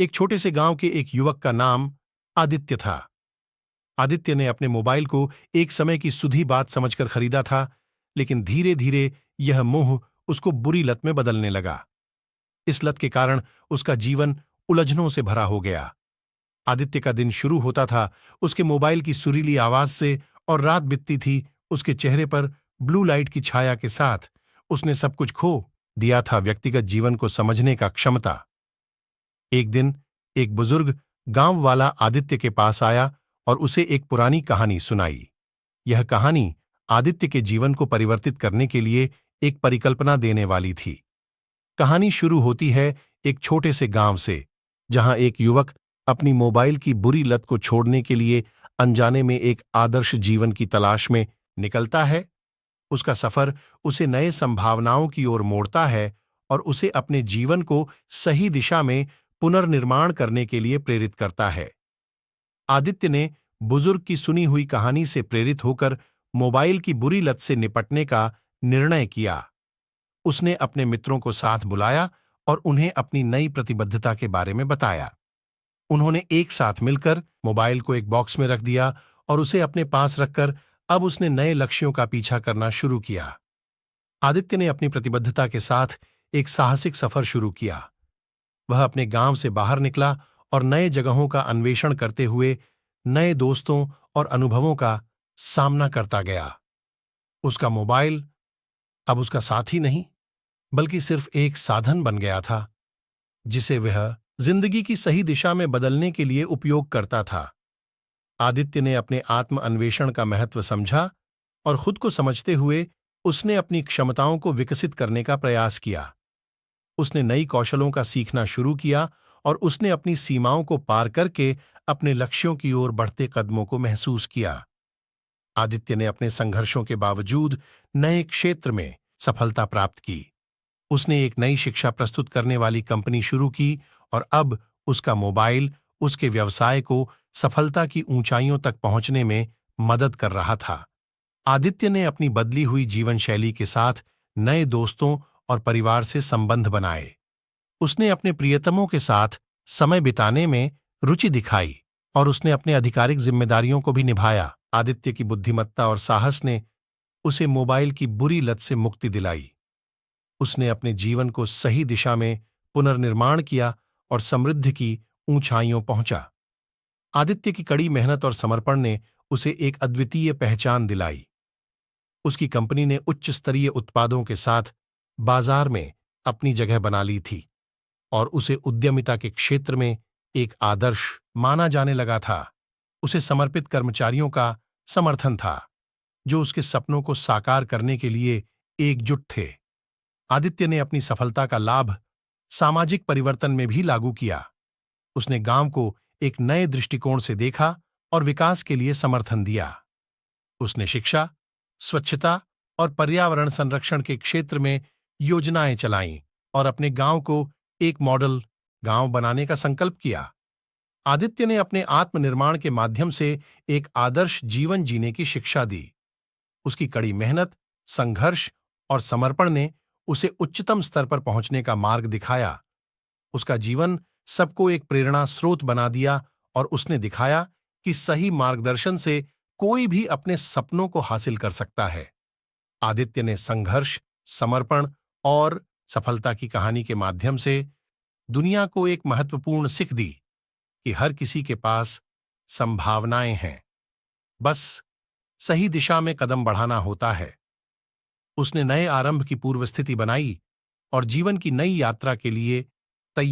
एक छोटे से गांव के एक युवक का नाम आदित्य था। आदित्य ने अपने मोबाइल को एक समय की सुधी बात समझकर खरीदा था, लेकिन धीरे धीरे यह मोह उसको बुरी लत में बदलने लगा। इस लत के कारण उसका जीवन उलझनों से भरा हो गया। आदित्य का दिन शुरू होता था उसके मोबाइल की सुरीली आवाज से, और रात बीतती थी उसके चेहरे पर ब्लू लाइट की छाया के साथ। उसने सब कुछ खो दिया था, व्यक्तिगत जीवन को समझने का क्षमता। एक दिन एक बुजुर्ग गांव वाला आदित्य के पास आया और उसे एक पुरानी कहानी सुनाई। यह कहानी आदित्य के जीवन को परिवर्तित करने के लिए एक परिकल्पना देने वाली थी। कहानी शुरू होती है एक छोटे से गांव से, जहां एक युवक अपनी मोबाइल की बुरी लत को छोड़ने के लिए अनजाने में एक आदर्श जीवन की तलाश में निकलता है। उसका सफर उसे नए संभावनाओं की ओर मोड़ता है और उसे अपने जीवन को सही दिशा में पुनर्निर्माण करने के लिए प्रेरित करता है। आदित्य ने बुजुर्ग की सुनी हुई कहानी से प्रेरित होकर मोबाइल की बुरी लत से निपटने का निर्णय किया। उसने अपने मित्रों को साथ बुलाया और उन्हें अपनी नई प्रतिबद्धता के बारे में बताया। उन्होंने एक साथ मिलकर मोबाइल को एक बॉक्स में रख दिया और उसे अपने पास रखकर अब उसने नए लक्ष्यों का पीछा करना शुरू किया। आदित्य ने अपनी प्रतिबद्धता के साथ एक साहसिक सफर शुरू किया। वह अपने गांव से बाहर निकला और नए जगहों का अन्वेषण करते हुए नए दोस्तों और अनुभवों का सामना करता गया। उसका मोबाइल अब उसका साथी नहीं, बल्कि सिर्फ एक साधन बन गया था, जिसे वह जिंदगी की सही दिशा में बदलने के लिए उपयोग करता था। आदित्य ने अपने आत्म अन्वेषण का महत्व समझा और खुद को समझते हुए उसने अपनी क्षमताओं को विकसित करने का प्रयास किया। उसने नई कौशलों का सीखना शुरू किया और उसने अपनी सीमाओं को पार करके अपने लक्ष्यों की ओर बढ़ते कदमों को महसूस किया। आदित्य ने अपने संघर्षों के बावजूद नए क्षेत्र में सफलता प्राप्त की। उसने एक नई शिक्षा प्रस्तुत करने वाली कंपनी शुरू की और अब उसका मोबाइल उसके व्यवसाय को सफलता की ऊंचाइयों तक पहुंचने में मदद कर रहा था। आदित्य ने अपनी बदली हुई जीवन शैली के साथ नए दोस्तों और परिवार से संबंध बनाए। उसने अपने प्रियतमों के साथ समय बिताने में रुचि दिखाई और उसने अपने आधिकारिक जिम्मेदारियों को भी निभाया। आदित्य की बुद्धिमत्ता और साहस ने उसे मोबाइल की बुरी लत से मुक्ति दिलाई। उसने अपने जीवन को सही दिशा में पुनर्निर्माण किया और समृद्धि की ऊंचाइयों पहुंचा। आदित्य की कड़ी मेहनत और समर्पण ने उसे एक अद्वितीय पहचान दिलाई। उसकी कंपनी ने उच्च स्तरीय उत्पादों के साथ बाजार में अपनी जगह बना ली थी और उसे उद्यमिता के क्षेत्र में एक आदर्श माना जाने लगा था। उसे समर्पित कर्मचारियों का समर्थन था, जो उसके सपनों को साकार करने के लिए एकजुट थे। आदित्य ने अपनी सफलता का लाभ सामाजिक परिवर्तन में भी लागू किया। उसने गांव को एक नए दृष्टिकोण से देखा और विकास के लिए समर्थन दिया। उसने शिक्षा, स्वच्छता और पर्यावरण संरक्षण के क्षेत्र में योजनाएं चलाईं और अपने गांव को एक मॉडल गांव बनाने का संकल्प किया। आदित्य ने अपने आत्मनिर्माण के माध्यम से एक आदर्श जीवन जीने की शिक्षा दी। उसकी कड़ी मेहनत, संघर्ष और समर्पण ने उसे उच्चतम स्तर पर पहुंचने का मार्ग दिखाया। उसका जीवन सबको एक प्रेरणा स्रोत बना दिया और उसने दिखाया कि सही मार्गदर्शन से कोई भी अपने सपनों को हासिल कर सकता है। आदित्य ने संघर्ष, समर्पण और सफलता की कहानी के माध्यम से दुनिया को एक महत्वपूर्ण सीख दी कि हर किसी के पास संभावनाएं हैं, बस सही दिशा में कदम बढ़ाना होता है। उसने नए आरंभ की पूर्व स्थिति बनाई और जीवन की नई यात्रा के लिए तैयार